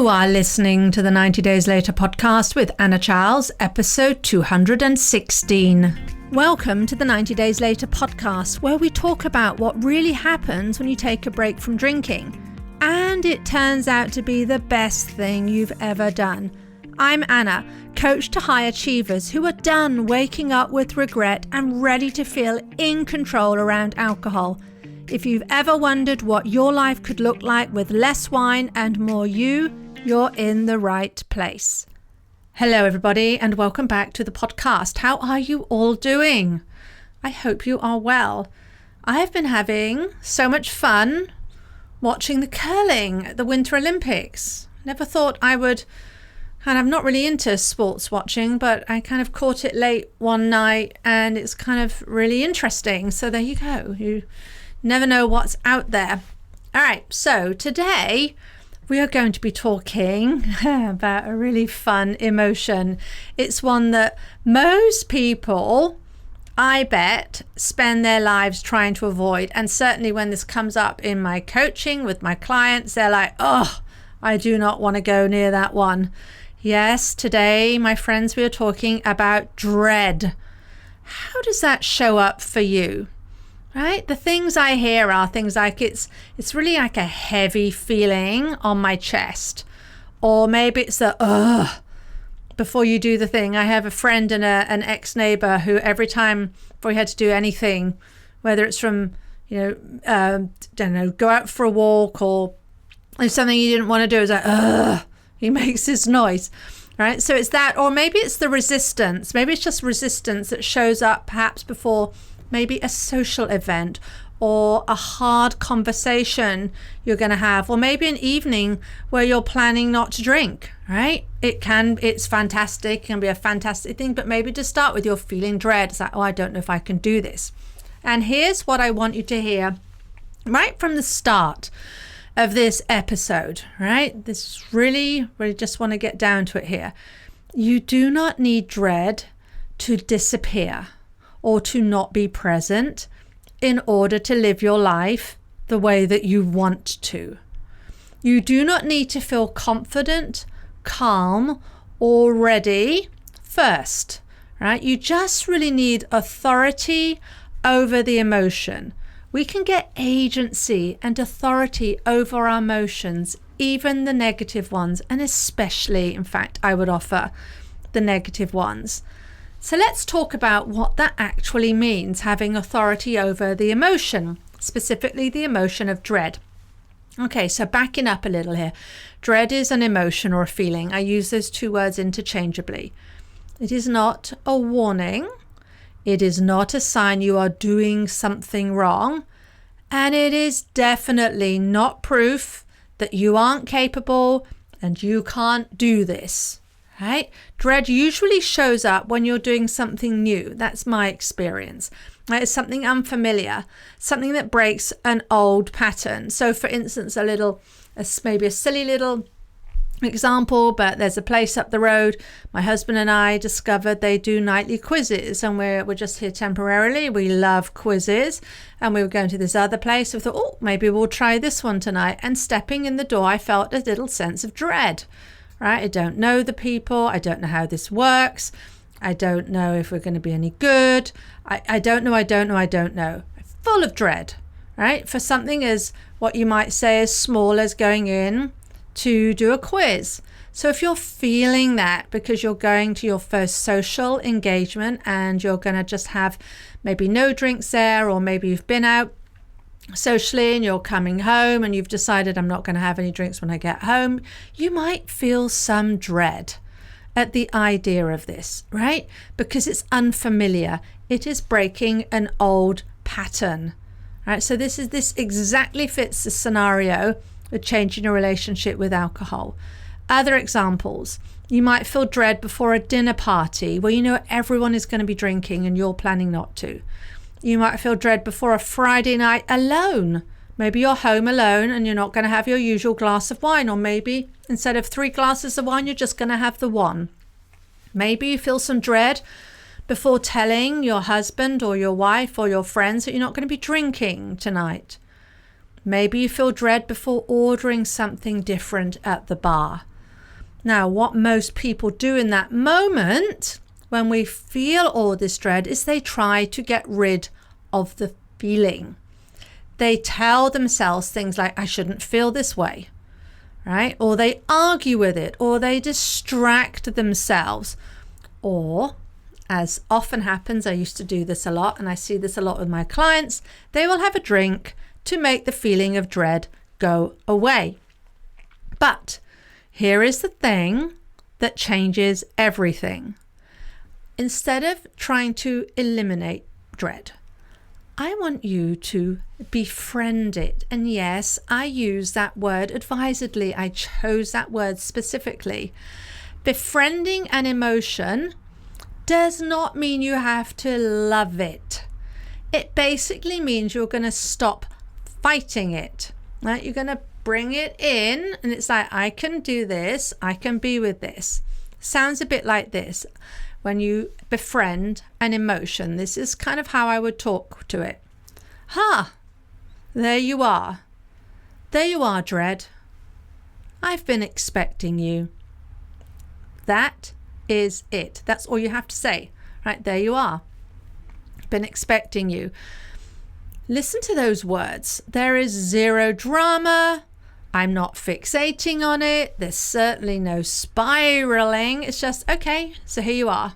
You are listening to the 90 Days Later podcast with Anna Charles, episode 216. Welcome to the 90 Days Later podcast, where we talk about what really happens when you take a break from drinking. And it turns out to be the best thing you've ever done. I'm Anna, coach to high achievers who are done waking up with regret and ready to feel in control around alcohol. If you've ever wondered what your life could look like with less wine and more you, you're in the right place. Hello everybody and welcome back to the podcast. How are you all doing? I hope you are well. I've been having so much fun watching the curling at the Winter Olympics. Never thought I would, and I'm not really into sports watching, but I kind of caught it late one night and it's kind of really interesting. So there you go. You never know what's out there. All right, so today we are going to be talking about a really fun emotion. It's one that most people, I bet, spend their lives trying to avoid. And certainly when this comes up in my coaching with my clients, they're like, oh, I do not want to go near that one. Yes, today, my friends, we are talking about dread. How does that show up for you? Right? The things I hear are things like it's really like a heavy feeling on my chest. Or maybe it's the before you do the thing. I have a friend and an ex-neighbor who every time before we had to do anything, whether it's from, don't know, go out for a walk or if something you didn't want to do, is like, he makes this noise. Right? So it's that, or maybe it's the resistance. Maybe it's just resistance that shows up perhaps before maybe a social event or a hard conversation you're going to have, or maybe an evening where you're planning not to drink, right? It's fantastic, it can be a fantastic thing, but maybe to start with, you're feeling dread. It's like, I don't know if I can do this. And here's what I want you to hear right from the start of this episode, right? This really just want to get down to it here. You do not need dread to disappear or to not be present in order to live your life the way that you want to. You do not need to feel confident, calm, or ready first, right? You just really need authority over the emotion. We can get agency and authority over our emotions, even the negative ones, and especially, in fact, I would offer the negative ones. So let's talk about what that actually means, having authority over the emotion, specifically the emotion of dread. Okay, so backing up a little here. Dread is an emotion or a feeling. I use those two words interchangeably. It is not a warning. It is not a sign you are doing something wrong. And it is definitely not proof that you aren't capable and you can't do this. Right? Dread usually shows up when you're doing something new. That's my experience. Right? It's something unfamiliar, something that breaks an old pattern. So for instance, maybe a silly little example, but there's a place up the road. My husband and I discovered they do nightly quizzes and we're just here temporarily. We love quizzes and we were going to this other place. We thought, maybe we'll try this one tonight. And stepping in the door, I felt a little sense of dread. Right? I don't know the people. I don't know how this works. I don't know if we're going to be any good. I don't know. Full of dread, right? For something as what you might say as small as going in to do a quiz. So if you're feeling that because you're going to your first social engagement and you're going to just have maybe no drinks there, or maybe you've been out socially and you're coming home and you've decided I'm not going to have any drinks when I get home, you might feel some dread at the idea of this, right? Because it's unfamiliar. It is breaking an old pattern, right? So this exactly fits the scenario of changing your relationship with alcohol. Other examples, you might feel dread before a dinner party where you know everyone is going to be drinking and you're planning not to. You might feel dread before a Friday night alone. Maybe you're home alone and you're not going to have your usual glass of wine, or maybe instead of 3 glasses of wine, you're just going to have the one. Maybe you feel some dread before telling your husband or your wife or your friends that you're not going to be drinking tonight. Maybe you feel dread before ordering something different at the bar. Now, what most people do in that moment when we feel all this dread is they try to get rid of the feeling. They tell themselves things like, I shouldn't feel this way, right? Or they argue with it, or they distract themselves. Or, as often happens, I used to do this a lot, and I see this a lot with my clients, they will have a drink to make the feeling of dread go away. But here is the thing that changes everything. Instead of trying to eliminate dread, I want you to befriend it. And yes, I use that word advisedly. I chose that word specifically. Befriending an emotion does not mean you have to love it. It basically means you're going to stop fighting it, right? You're going to bring it in, and it's like, I can do this. I can be with this. Sounds a bit like this. When you befriend an emotion, this is kind of how I would talk to it. There you are. There you are, dread. I've been expecting you. That is it. That's all you have to say. Right, there you are. Been expecting you. Listen to those words. There is zero drama. I'm not fixating on it. There's certainly no spiraling. It's just, okay, so here you are,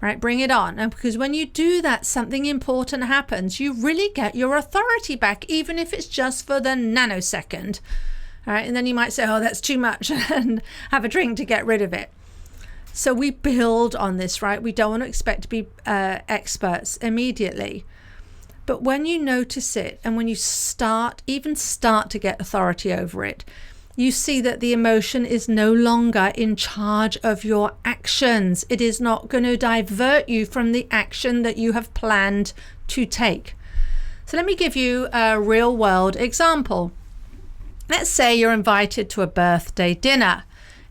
right? Bring it on. And because when you do that, something important happens. You really get your authority back, even if it's just for the nanosecond. All right. And then you might say, oh, that's too much, and have a drink to get rid of it. So we build on this, right? We don't want to expect to be experts immediately. But when you notice it, and when you start to get authority over it, you see that the emotion is no longer in charge of your actions. It is not going to divert you from the action that you have planned to take. So let me give you a real world example. Let's say you're invited to a birthday dinner,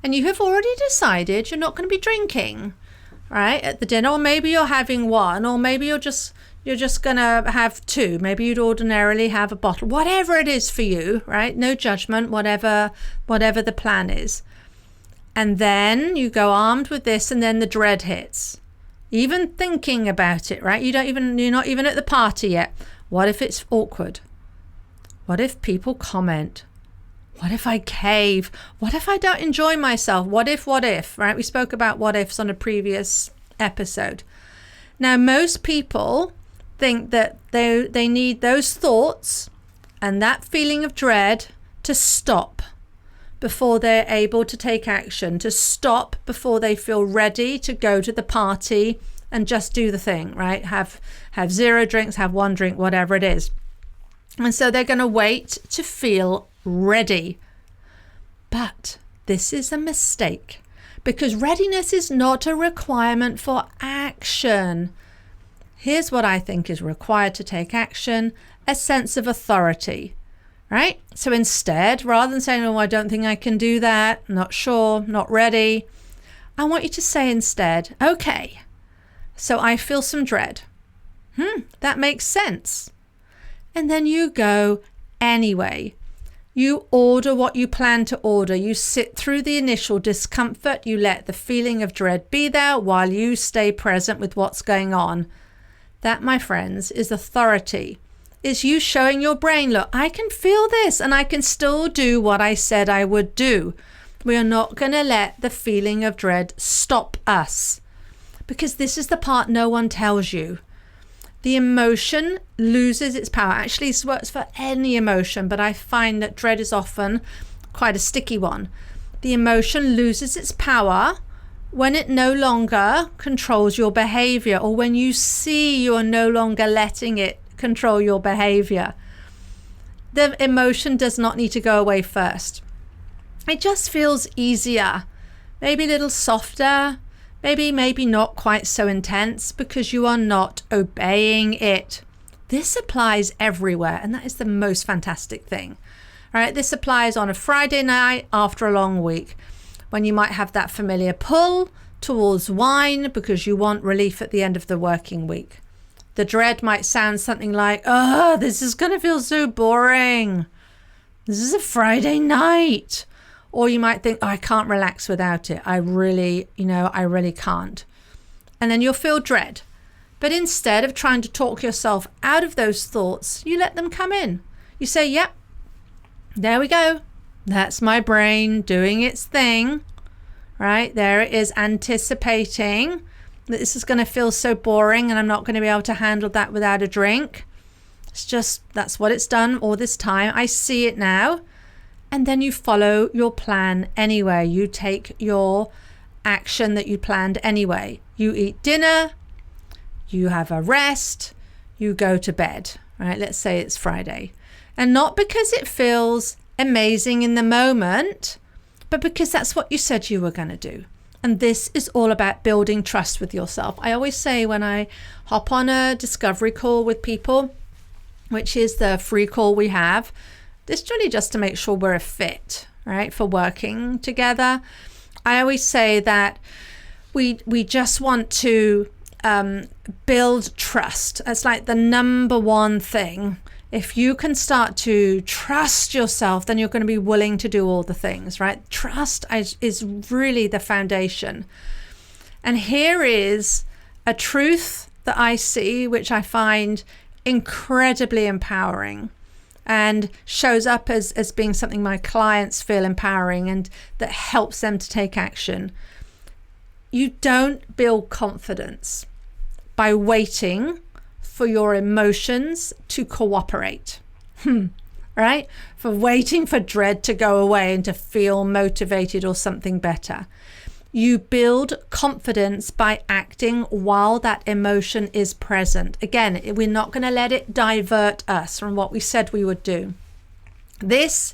and you have already decided you're not going to be drinking, right, at the dinner. Or maybe you're having one, or maybe you're just going to have two. Maybe you'd ordinarily have a bottle, whatever it is for you, right? No judgment, whatever the plan is. And then you go armed with this, and then the dread hits. Even thinking about it, right? You're not even at the party yet. What if it's awkward? What if people comment? What if I cave? What if I don't enjoy myself? What if, right? We spoke about what ifs on a previous episode. Now, most people think that they need those thoughts and that feeling of dread to stop before they're able to take action, to stop before they feel ready to go to the party and just do the thing, right? Have 0 drinks, have 1 drink, whatever it is. And so they're going to wait to feel ready. But this is a mistake, because readiness is not a requirement for action. Here's what I think is required to take action: a sense of authority, right? So instead, rather than saying, oh, I don't think I can do that, not sure, not ready, I want you to say instead, okay, so I feel some dread. That makes sense. And then you go anyway. You order what you plan to order. You sit through the initial discomfort. You let the feeling of dread be there while you stay present with what's going on. That, my friends, is authority. Is you showing your brain, look, I can feel this and I can still do what I said I would do. We are not going to let the feeling of dread stop us, because this is the part no one tells you. The emotion loses its power. Actually, this works for any emotion, but I find that dread is often quite a sticky one. The emotion loses its power when it no longer controls your behavior, or when you see you are no longer letting it control your behavior. The emotion does not need to go away first. It just feels easier, maybe a little softer, maybe not quite so intense, because you are not obeying it. This applies everywhere, and that is the most fantastic thing. All right, this applies on a Friday night after a long week, when you might have that familiar pull towards wine because you want relief at the end of the working week. The dread might sound something like, oh, this is going to feel so boring. This is a Friday night. Or you might think, oh, I can't relax without it. I really can't. And then you'll feel dread. But instead of trying to talk yourself out of those thoughts, you let them come in. You say, yep, there we go. That's my brain doing its thing, right? There it is, anticipating that this is going to feel so boring and I'm not going to be able to handle that without a drink. It's just, that's what it's done all this time. I see it now. And then you follow your plan anyway. You take your action that you planned anyway. You eat dinner, you have a rest, you go to bed, right? Let's say it's Friday. And not because it feels amazing in the moment, but because that's what you said you were going to do. And this is all about building trust with yourself. I always say when I hop on a discovery call with people, which is the free call we have, this is really just to make sure we're a fit, right, for working together. I always say that we just want to build trust. It's like the number one thing. If you can start to trust yourself, then you're going to be willing to do all the things, right? Trust is really the foundation. And here is a truth that I see, which I find incredibly empowering and shows up as being something my clients feel empowering and that helps them to take action. You don't build confidence by waiting for your emotions to cooperate, right? For waiting for dread to go away and to feel motivated or something better. You build confidence by acting while that emotion is present. Again, we're not going to let it divert us from what we said we would do. This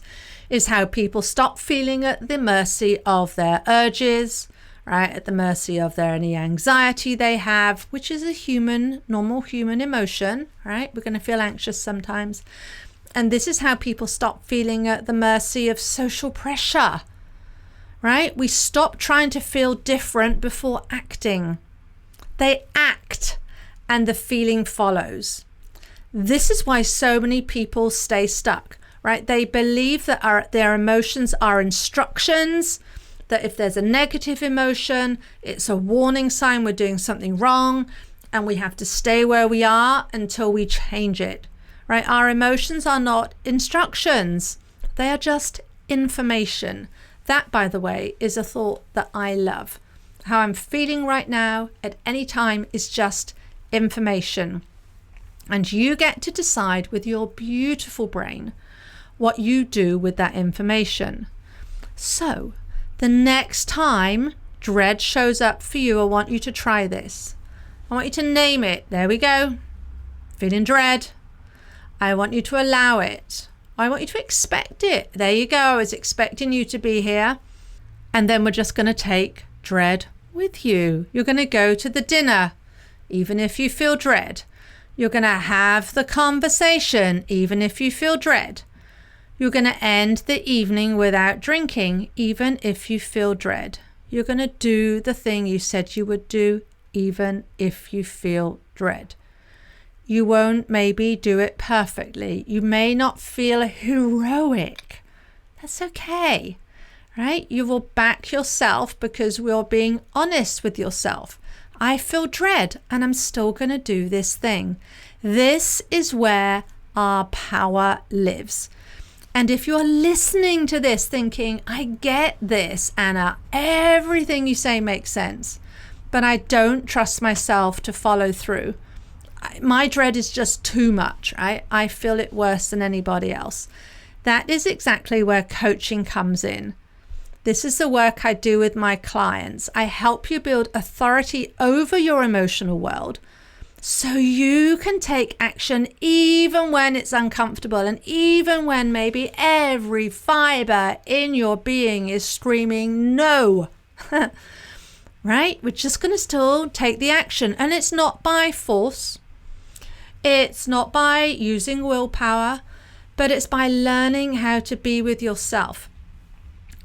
is how people stop feeling at the mercy of their urges, right? At the mercy of any anxiety they have, which is a normal human emotion, right? We're going to feel anxious sometimes. And this is how people stop feeling at the mercy of social pressure, right? We stop trying to feel different before acting. They act and the feeling follows. This is why so many people stay stuck, right? They believe that their emotions are instructions, that if there's a negative emotion, it's a warning sign we're doing something wrong and we have to stay where we are until we change it, right? Our emotions are not instructions. They are just information. That, by the way, is a thought that I love. How I'm feeling right now at any time is just information. And you get to decide with your beautiful brain what you do with that information. So, the next time dread shows up for you, I want you to try this. I want you to name it. There we go. Feeling dread. I want you to allow it. I want you to expect it. There you go. I was expecting you to be here. And then we're just going to take dread with you. You're going to go to the dinner, even if you feel dread. You're going to have the conversation, even if you feel dread. You're going to end the evening without drinking, even if you feel dread. You're going to do the thing you said you would do, even if you feel dread. You won't maybe do it perfectly. You may not feel heroic. That's okay, right? You will back yourself because we're being honest with yourself. I feel dread and I'm still going to do this thing. This is where our power lives. And if you're listening to this thinking, I get this, Anna, everything you say makes sense, but I don't trust myself to follow through. My dread is just too much, right? I feel it worse than anybody else. That is exactly where coaching comes in. This is the work I do with my clients. I help you build authority over your emotional world so you can take action even when it's uncomfortable and even when maybe every fiber in your being is screaming no. Right? We're just going to still take the action, and it's not by force. It's not by using willpower, but it's by learning how to be with yourself.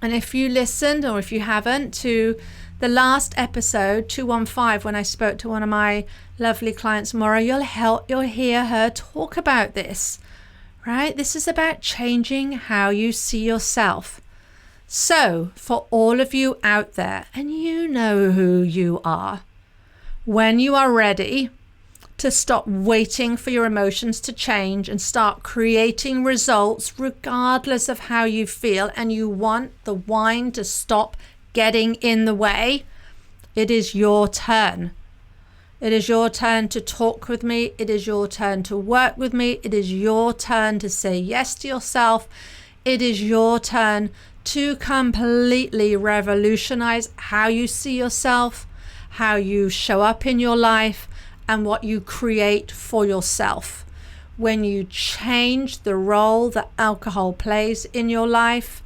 And if you listened, or if you haven't, to the last episode, 215, when I spoke to one of my lovely clients, Maura, you'll hear her talk about this, right? This is about changing how you see yourself. So, for all of you out there, and you know who you are, when you are ready to stop waiting for your emotions to change and start creating results regardless of how you feel, and you want the wine to stop getting in the way, it is your turn. It is your turn to talk with me. It is your turn to work with me. It is your turn to say yes to yourself. It is your turn to completely revolutionize how you see yourself, how you show up in your life, and what you create for yourself. When you change the role that alcohol plays in your life,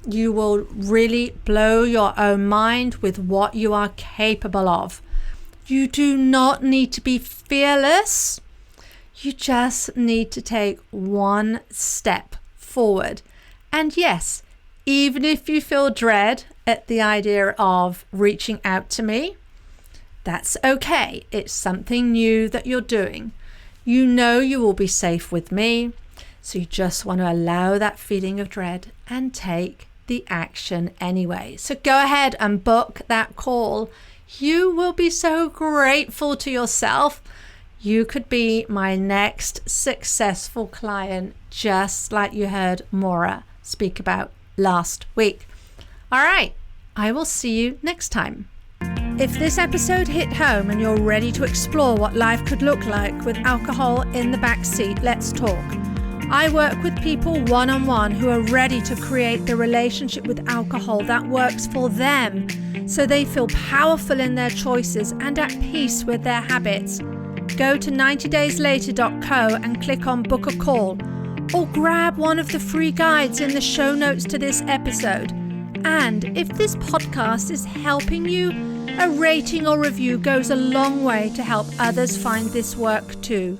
you will really blow your own mind with what you are capable of. You do not need to be fearless. You just need to take one step forward. And yes, even if you feel dread at the idea of reaching out to me, that's okay. It's something new that you're doing. You know you will be safe with me. So you just want to allow that feeling of dread and take the action anyway. So go ahead and book that call. You will be so grateful to yourself. You could be my next successful client, just like you heard Maura speak about last week. All right, I will see you next time. If this episode hit home and you're ready to explore what life could look like with alcohol in the backseat, let's talk. I work with people one-on-one who are ready to create the relationship with alcohol that works for them, so they feel powerful in their choices and at peace with their habits. Go to 90dayslater.co and click on book a call, or grab one of the free guides in the show notes to this episode. And if this podcast is helping you, a rating or review goes a long way to help others find this work too.